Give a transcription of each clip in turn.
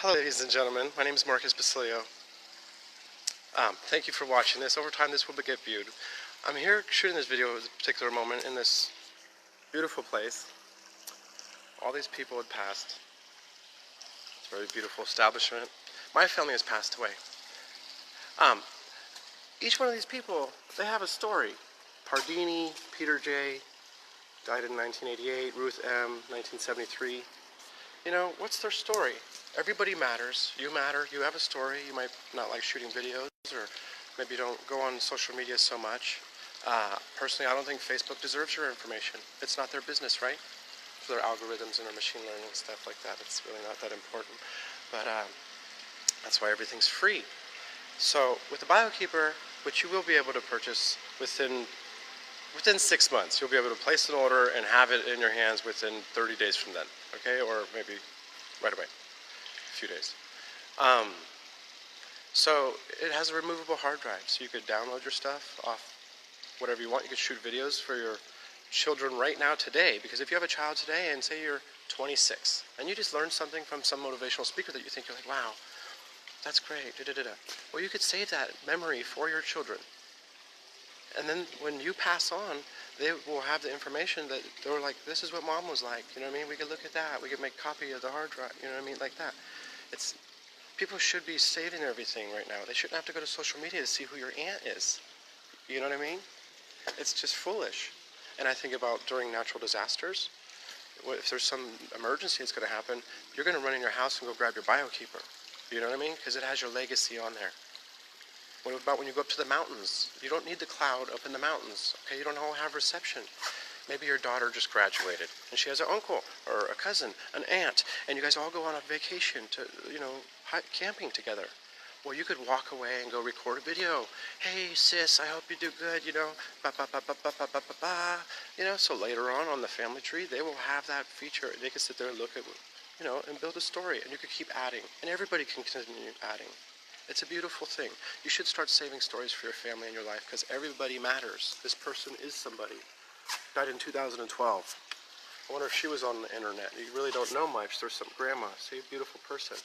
Hello ladies and gentlemen, my name is Marcus Basilio. Thank you for watching this. Over time this will get viewed. I'm here shooting this video at a particular moment in this beautiful place. All these people had passed. It's a very beautiful establishment. My family has passed away. Each one of these people, they have a story. Pardini, Peter J. died in 1988, Ruth M. 1973. You know, what's their story? Everybody matters. You matter. You have a story. You might not like shooting videos, or maybe you don't go on social media so much. Personally, I don't think Facebook deserves your information. It's not their business, right? For their algorithms and their machine learning and stuff like that, it's really not that important. But that's why everything's free. So with the BioKeeper, which you will be able to purchase within 6 months, you'll be able to place an order and have it in your hands within 30 days from then, okay? Or maybe right away, a few days. So it has a removable hard drive, so you could download your stuff off whatever you want. You could shoot videos for your children right now today, because if you have a child today and say you're 26, and you just learned something from some motivational speaker that you think you're like, wow, that's great, well, you could save that memory for your children. And then when you pass on, they will have the information that they were like, this is what mom was like, you know what I mean? We could look at that. We could make a copy of the hard drive, you know what I mean? Like that. People should be saving everything right now. They shouldn't have to go to social media to see who your aunt is. You know what I mean? It's just foolish. And I think about during natural disasters, if there's some emergency that's going to happen, you're going to run in your house and go grab your BioKeeper. You know what I mean? Because it has your legacy on there. What about when you go up to the mountains? You don't need the cloud up in the mountains, okay? You don't all have reception. Maybe your daughter just graduated, and she has an uncle, or a cousin, an aunt, and you guys all go on a vacation to, camping together. Well, you could walk away and go record a video. Hey, sis, I hope you do good, so later on the family tree, they will have that feature. They can sit there and look at, and build a story, and you could keep adding, and everybody can continue adding. It's a beautiful thing. You should start saving stories for your family and your life, because everybody matters. This person is somebody. Died in 2012. I wonder if she was on the internet. You really don't know much. There's some grandma. See, a beautiful person.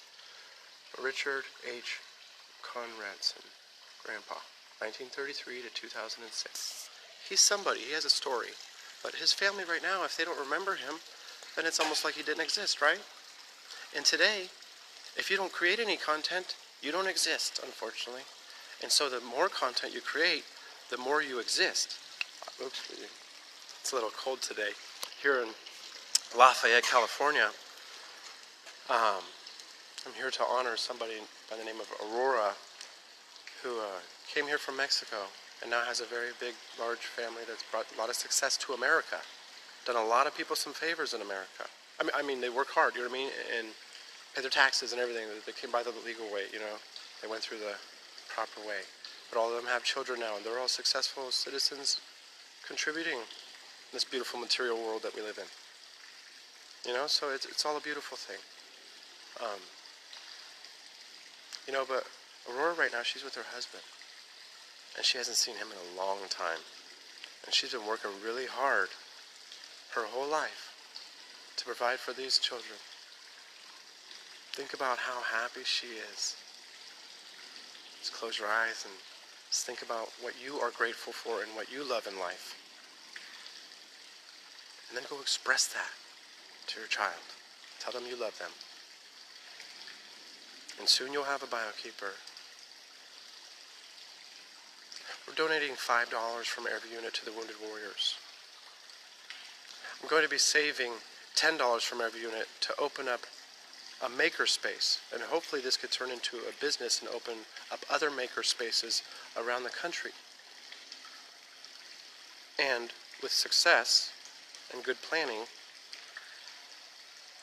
Richard H. Conradson, Grandpa, 1933 to 2006. He's somebody. He has a story. But his family right now, if they don't remember him, then it's almost like he didn't exist, right? And today, if you don't create any content, you don't exist, unfortunately. And so the more content you create, the more you exist. Oops, it's a little cold today. Here in Lafayette, California, I'm here to honor somebody by the name of Aurora, who came here from Mexico and now has a very big, large family that's brought a lot of success to America. Done a lot of people some favors in America. I mean, they work hard, you know what I mean? And pay their taxes and everything. They came by the legal way, They went through the proper way. But all of them have children now, and they're all successful citizens contributing in this beautiful material world that we live in. So it's all a beautiful thing. But Aurora right now, she's with her husband. And she hasn't seen him in a long time. And she's been working really hard her whole life to provide for these children. Think about how happy she is. Just close your eyes and just think about what you are grateful for and what you love in life. And then go express that to your child. Tell them you love them. And soon you'll have a BioKeeper. We're donating $5 from every unit to the Wounded Warriors. I'm going to be saving $10 from every unit to open up a maker space, and hopefully this could turn into a business and open up other maker spaces around the country. And with success and good planning,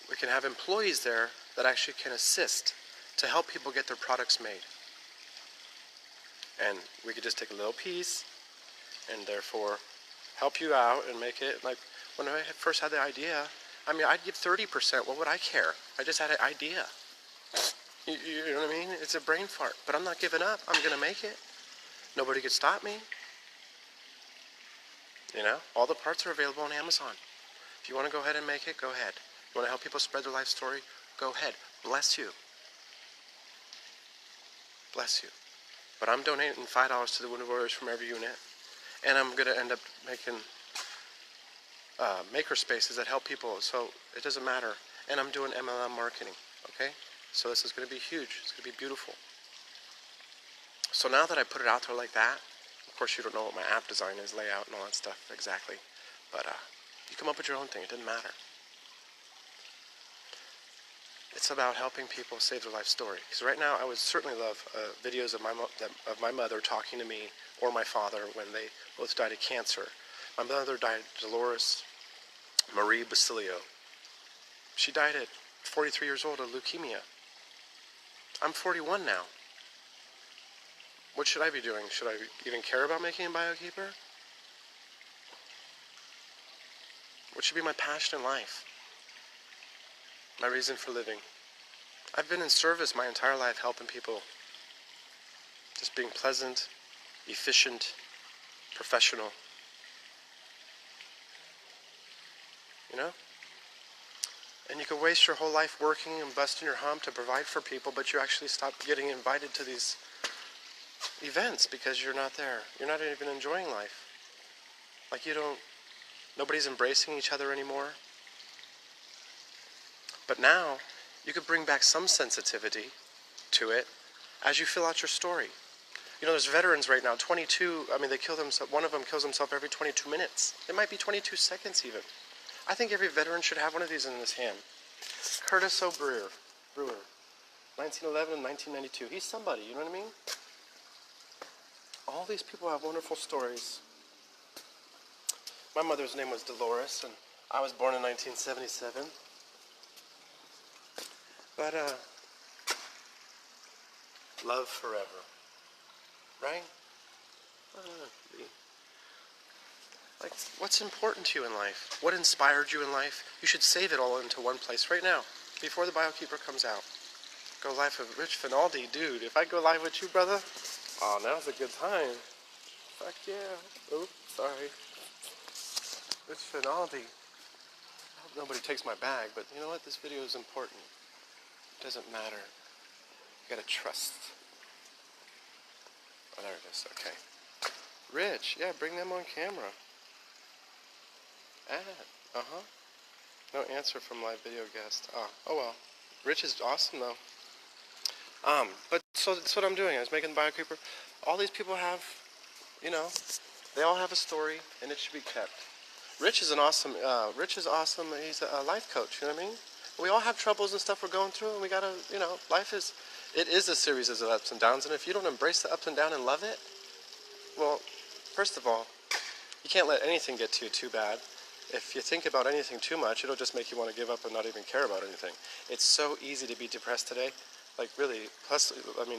we can have employees there that actually can assist to help people get their products made. And we could just take a little piece and therefore help you out and make it, like when I first had the idea, I'd give 30%. What would I care? I just had an idea. You know what I mean? It's a brain fart. But I'm not giving up. I'm going to make it. Nobody could stop me. All the parts are available on Amazon. If you want to go ahead and make it, go ahead. You want to help people spread their life story? Go ahead. Bless you. Bless you. But I'm donating $5 to the Wounded Warriors from every unit. And I'm going to end up making maker spaces that help people. So it doesn't matter. And I'm doing MLM marketing. Okay? So this is going to be huge. It's going to be beautiful. So now that I put it out there like that, of course you don't know what my app design is, layout and all that stuff exactly. But you come up with your own thing. It doesn't matter. It's about helping people save their life story. Because right now, I would certainly love videos of my mother talking to me or my father when they both died of cancer. My mother died Dolores Marie Basilio. She died at 43 years old of leukemia. I'm 41 now. What should I be doing? Should I even care about making a BioKeeper? What should be my passion in life? My reason for living. I've been in service my entire life helping people. Just being pleasant, efficient, professional. You know? And you can waste your whole life working and busting your hump to provide for people, but you actually stop getting invited to these events because you're not there. You're not even enjoying life. Like nobody's embracing each other anymore. But now, you could bring back some sensitivity to it as you fill out your story. You know, there's veterans right now, 22, they kill themselves, one of them kills himself every 22 minutes. It might be 22 seconds even. I think every veteran should have one of these in his hand. Curtis O'Brewer, 1911 and 1992. He's somebody, you know what I mean? All these people have wonderful stories. My mother's name was Dolores, and I was born in 1977. But, love forever, right? Like, what's important to you in life? What inspired you in life? You should save it all into one place right now, before the BioKeeper comes out. Go live with Rich Finaldi, dude. If I go live with you, brother, oh, now's a good time. Fuck yeah. Oops, sorry. Rich Finaldi. I hope nobody takes my bag, but you know what? This video is important. It doesn't matter. You gotta trust. Oh, there it is. Okay. Rich, yeah, bring them on camera. No answer from live video guest. Oh well. Rich is awesome though. But so that's what I'm doing. I was making the BioKeeper. All these people have, they all have a story, and it should be kept. Rich is awesome. He's a life coach. You know what I mean? We all have troubles and stuff we're going through, and we gotta, life is a series of ups and downs, and if you don't embrace the ups and downs and love it, well, first of all, you can't let anything get to you too bad. If you think about anything too much, it'll just make you want to give up and not even care about anything. It's so easy to be depressed today. Like really, plus,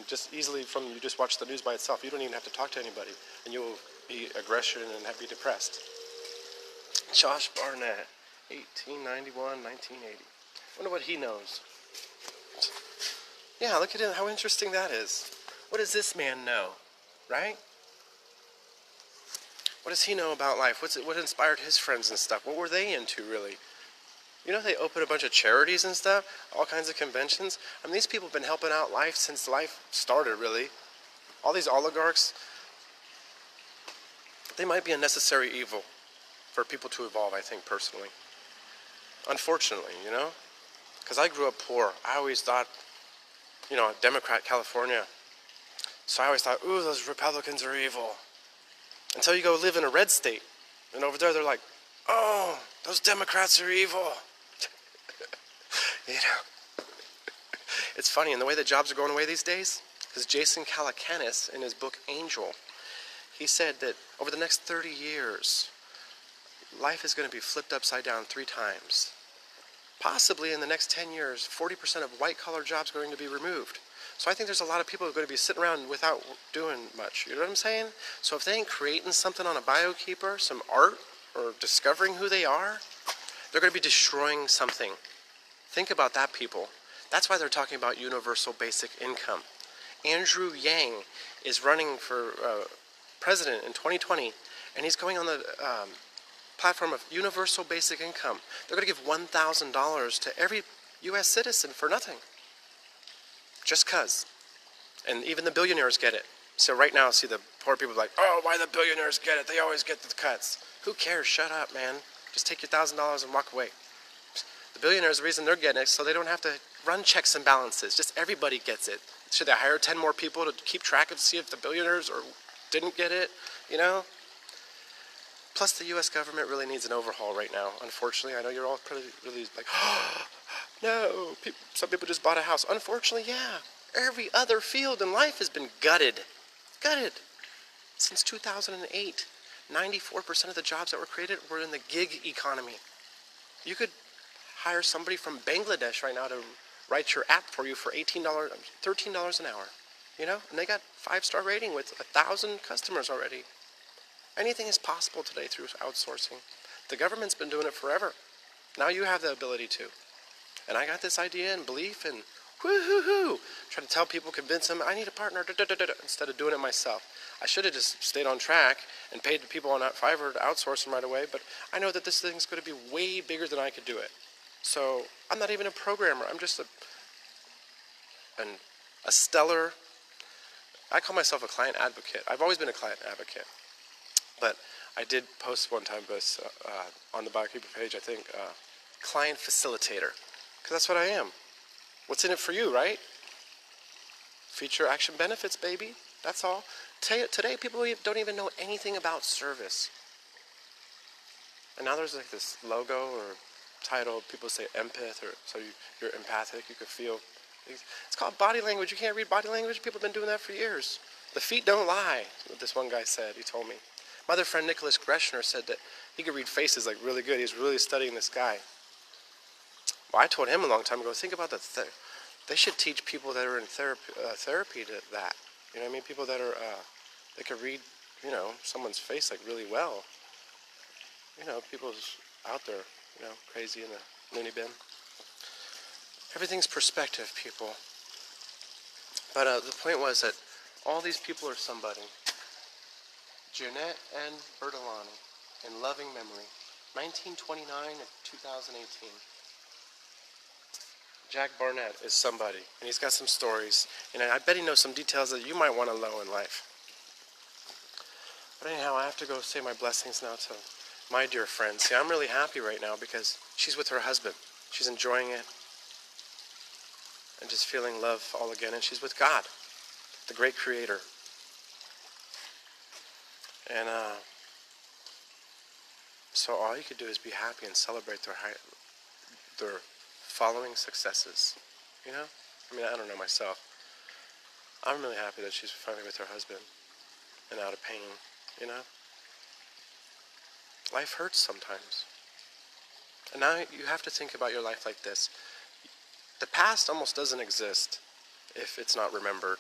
just easily you just watch the news by itself. You don't even have to talk to anybody, and you'll be aggression and be depressed. Josh Barnett, 1891, 1980. Wonder what he knows. Yeah, look at him, how interesting that is. What does this man know, right? What does he know about life? What inspired his friends and stuff? What were they into, really? You know, they open a bunch of charities and stuff, all kinds of conventions. These people have been helping out life since life started, really. All these oligarchs, they might be a necessary evil for people to evolve, I think, personally. Unfortunately, because I grew up poor. I always thought, Democrat California. So I always thought, ooh, those Republicans are evil. Until you go live in a red state. And over there, they're like, oh, those Democrats are evil. It's funny, and the way that jobs are going away these days, because Jason Calacanis, in his book Angel, he said that over the next 30 years, life is going to be flipped upside down 3 times. Possibly in the next 10 years, 40% of white-collar jobs are going to be removed. So I think there's a lot of people who are going to be sitting around without doing much. You know what I'm saying? So if they ain't creating something on a BioKeeper, some art, or discovering who they are, they're going to be destroying something. Think about that, people. That's why they're talking about universal basic income. Andrew Yang is running for president in 2020, and he's going on the platform of universal basic income. They're going to give $1,000 to every U.S. citizen for nothing. Just 'cause. And even the billionaires get it. So right now, see, the poor people are like, oh, why the billionaires get it? They always get the cuts. Who cares? Shut up, man. Just take your $1,000 and walk away. The billionaires, the reason they're getting it, so they don't have to run checks and balances. Just everybody gets it. Should they hire 10 more people to keep track and see if the billionaires didn't get it? You know? Plus, the U.S. government really needs an overhaul right now. Unfortunately, I know you're all really like, oh, no. Some people just bought a house. Unfortunately, yeah. Every other field in life has been gutted. Gutted. Since 2008, 94% of the jobs that were created were in the gig economy. You could hire somebody from Bangladesh right now to write your app for you for $13 an hour. You know? And they got 5-star rating with 1,000 customers already. Anything is possible today through outsourcing. The government's been doing it forever. Now you have the ability to. And I got this idea and belief and whoo-hoo-hoo. Try to tell people, convince them, I need a partner, instead of doing it myself. I should have just stayed on track and paid the people on Fiverr to outsource them right away, but I know that this thing's going to be way bigger than I could do it. So I'm not even a programmer. I'm just a stellar, I call myself a client advocate. I've always been a client advocate. But I did post one time on the Biokeeper page, I think, client facilitator. Because that's what I am. What's in it for you, right? Feature action benefits, baby. That's all. Today, people don't even know anything about service. And now there's like this logo or title. People say empath, or so you're empathic. You could feel. It's called body language. You can't read body language. People have been doing that for years. The feet don't lie, what this one guy said. He told me. My other friend, Nicholas Greshner, said that he could read faces like really good. He was really studying this guy. Well, I told him a long time ago, think about they should teach people that are in therapy to that. You know what I mean? People that are, they could read, you know, someone's face like really well. You know, people's out there, you know, crazy in the loony bin. Everything's perspective, people. But the point was that all these people are somebody. Jeanette and Bertolani, in loving memory, 1929 and 2018. Jack Barnett is somebody, and he's got some stories, and I bet he knows some details that you might want to know in life. But anyhow, I have to go say my blessings now to my dear friend. See, I'm really happy right now because she's with her husband. She's enjoying it and just feeling love all again, and she's with God, the great creator. And so all you could do is be happy and celebrate their following successes. You know? I mean, I don't know myself. I'm really happy that she's finally with her husband and out of pain. You know? Life hurts sometimes. And now you have to think about your life like this. The past almost doesn't exist if it's not remembered.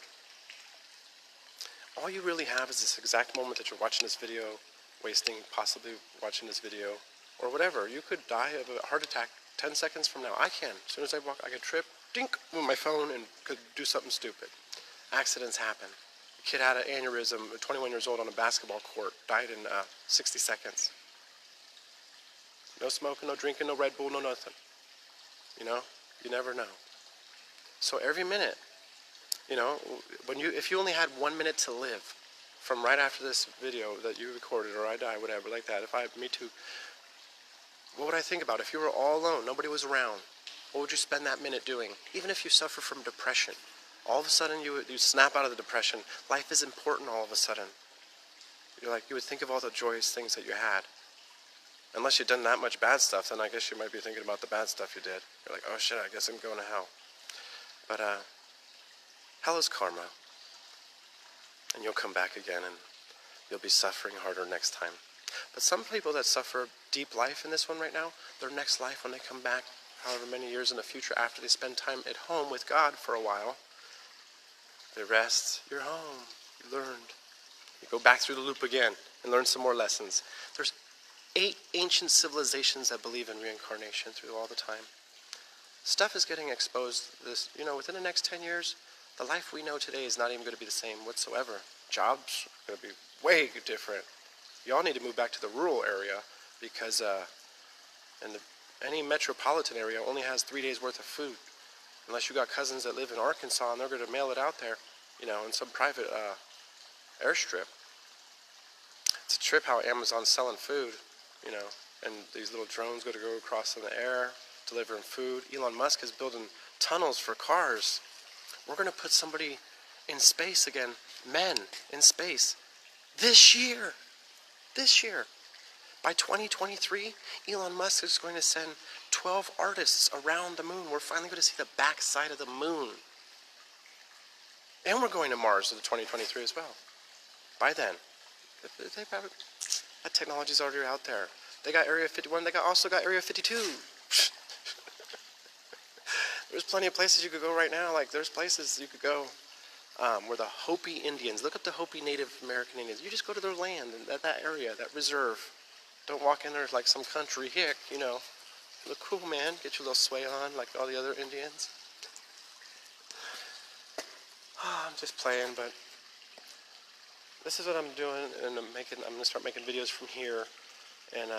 All you really have is this exact moment that you're watching this video, possibly watching this video, or whatever. You could die of a heart attack 10 seconds from now. I can. As soon as I walk, I could trip, dink, with my phone, and could do something stupid. Accidents happen. A kid had an aneurysm, 21 years old, on a basketball court, died in 60 seconds. No smoking, no drinking, no Red Bull, no nothing. You know? You never know. So every minute, you know, if you only had 1 minute to live from right after this video that you recorded, or I die, whatever, like that, me too, what would I think about? If you were all alone, nobody was around, what would you spend that minute doing? Even if you suffer from depression, all of a sudden you snap out of the depression. Life is important all of a sudden. You would think of all the joyous things that you had. Unless you've done that much bad stuff, then I guess you might be thinking about the bad stuff you did. You're like, oh shit, I guess I'm going to hell. But hell is karma. And you'll come back again and you'll be suffering harder next time. But some people that suffer deep life in this one right now, their next life when they come back, however many years in the future after they spend time at home with God for a while, they rest, you're home, you learned. You go back through the loop again and learn some more lessons. There's 8 ancient civilizations that believe in reincarnation through all the time. Stuff is getting exposed. Within the next 10 years, the life we know today is not even going to be the same whatsoever. Jobs are going to be way different. Y'all need to move back to the rural area because any metropolitan area only has 3 days worth of food. Unless you got cousins that live in Arkansas and they're going to mail it out there. you know, in some private airstrip. It's a trip how Amazon's selling food, you know, and these little drones go across in the air, delivering food. Elon Musk is building tunnels for cars. We're going to put somebody in space again, men in space, this year. This year. By 2023, Elon Musk is going to send 12 artists around the moon. We're finally going to see the backside of the moon. And we're going to Mars in 2023 as well. By then. That technology's already out there. They got Area 51, also got Area 52. There's plenty of places you could go right now. Like, there's places you could go where the Hopi Indians, look up the Hopi Native American Indians. You just go to their land, and that area, that reserve. Don't walk in there like some country hick, you know. Look cool, man. Get your little sway on like all the other Indians. I'm just playing, but this is what I'm doing, and I'm going to start making videos from here, and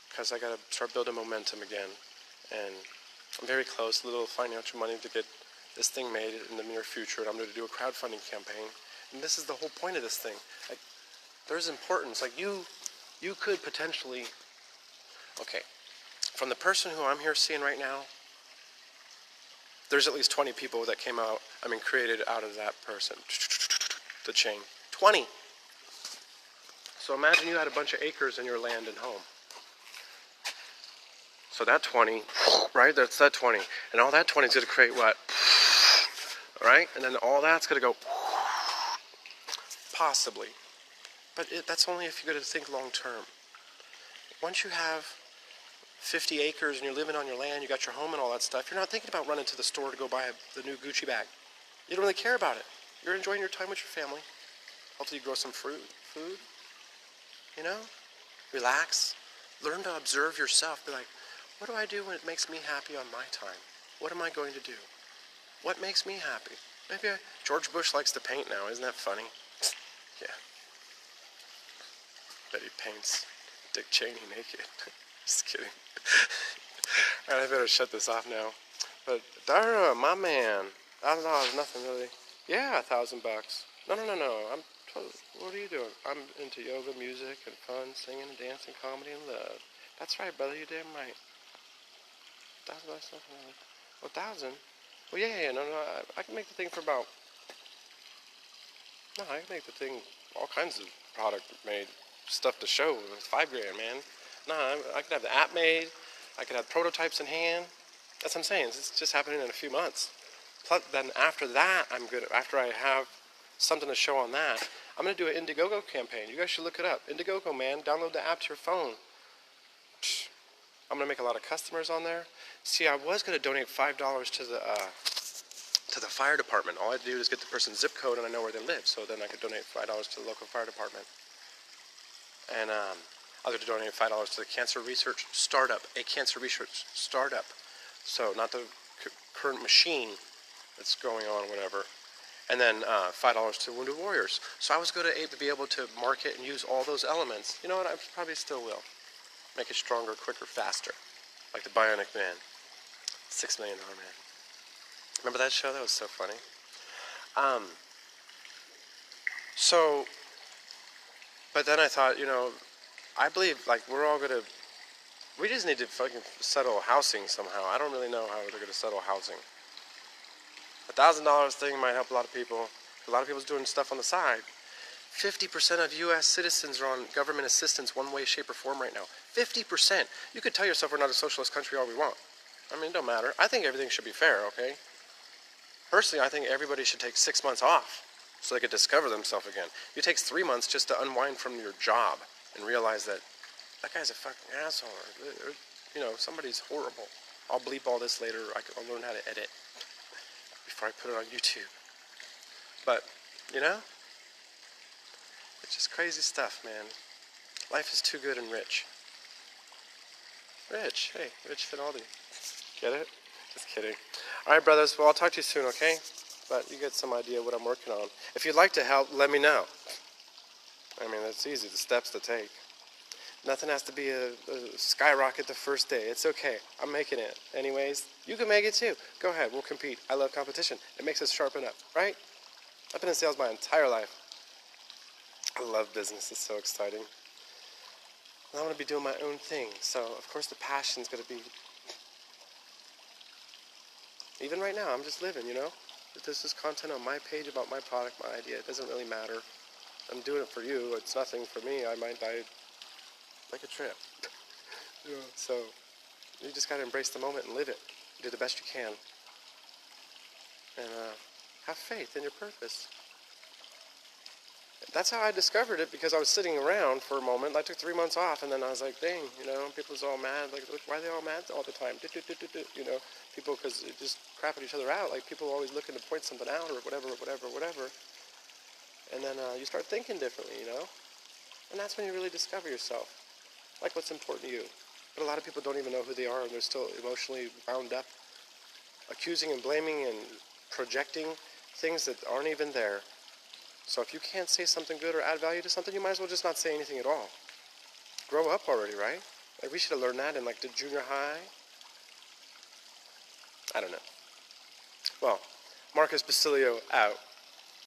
because I got to start building momentum again, and I'm very close, a little financial money to get this thing made in the near future, and I'm going to do a crowdfunding campaign, and this is the whole point of this thing. Like, there's importance. Like, you could potentially, okay, from the person who I'm here seeing right now, there's at least 20 people that came out, created out of that person, the chain. 20. So imagine you had a bunch of acres in your land and home. So that 20, right, that's that 20. And all that 20 is going to create what? Right? And then all that's going to go, possibly. But that's only if you're going to think long term. Once you have 50 acres and you're living on your land, you got your home and all that stuff, you're not thinking about running to the store to go buy the new Gucci bag. You don't really care about it. You're enjoying your time with your family. Hopefully you grow some food, you know? Relax. Learn to observe yourself. Be like, what do I do when it makes me happy on my time? What am I going to do? What makes me happy? Maybe George Bush likes to paint now. Isn't that funny? Yeah. Bet he paints Dick Cheney naked. Just kidding. Alright, I better shut this off now. But Dara, my man, $1,000, nothing really. Yeah, $1,000. No. What are you doing? I'm into yoga, music, and fun, singing, and dancing, comedy, and love. That's right, brother. You're damn right. $1,000, nothing really. Oh, 1,000? Well, yeah. No. I can make the thing for about. No, I can make the thing all kinds of product made, stuff to show. It's $5,000, man. No, I could have the app made. I could have prototypes in hand. That's what I'm saying. It's just happening in a few months. Plus, then after that, I'm good. After I have something to show on that, I'm going to do an Indiegogo campaign. You guys should look it up. Indiegogo, man. Download the app to your phone. I'm going to make a lot of customers on there. See, I was going to donate $5 to the fire department. All I had to do is get the person's zip code and I know where they live. So then I could donate $5 to the local fire department. And I was going to donate $5 to the cancer research startup, a cancer research startup. So not the current machine that's going on, whatever. And then $5 to Wounded Warriors. So I was going to be able to market and use all those elements. You know what? I probably still will. Make it stronger, quicker, faster. Like the Bionic Man. $6 Million Man. Remember that show? That was so funny. But then I thought, I believe, like, we just need to fucking settle housing somehow. I don't really know how they're going to settle housing. $1,000 thing might help a lot of people. A lot of people's doing stuff on the side. 50% of U.S. citizens are on government assistance one way, shape, or form right now. 50%. You could tell yourself we're not a socialist country all we want. It don't matter. I think everything should be fair, okay? Personally, I think everybody should take 6 months off so they could discover themselves again. It takes 3 months just to unwind from your job and realize that guy's a fucking asshole. Or, somebody's horrible. I'll bleep all this later. I'll learn how to edit before I put it on YouTube. But, it's just crazy stuff, man. Life is too good and rich. Rich. Hey, Rich Finaldi. Get it? Just kidding. Alright, brothers. Well, I'll talk to you soon, okay? But you get some idea what I'm working on. If you'd like to help, let me know. That's easy. The steps to take. Nothing has to be a skyrocket the first day. It's okay. I'm making it. Anyways, you can make it too. Go ahead. We'll compete. I love competition. It makes us sharpen up, right? I've been in sales my entire life. I love business. It's so exciting. And I want to be doing my own thing. So, of course, the passion's going to be... Even right now, I'm just living, you know? If there's just content on my page about my product, my idea, it doesn't really matter. I'm doing it for you. It's nothing for me. I might die like a trip. Yeah. So, you just got to embrace the moment and live it. Do the best you can. And have faith in your purpose. That's how I discovered it, because I was sitting around for a moment. I took 3 months off, and then I was like, dang, you know, people's all mad. Like, why are they all mad all the time? You know, people, because they just crapping each other out. Like, people always looking to point something out or whatever. And then you start thinking differently, you know? And that's when you really discover yourself. Like what's important to you. But a lot of people don't even know who they are, and they're still emotionally wound up, accusing and blaming and projecting things that aren't even there. So if you can't say something good or add value to something, you might as well just not say anything at all. Grow up already, right? Like, we should have learned that in, like, the junior high. I don't know. Well, Marcus Basilio out.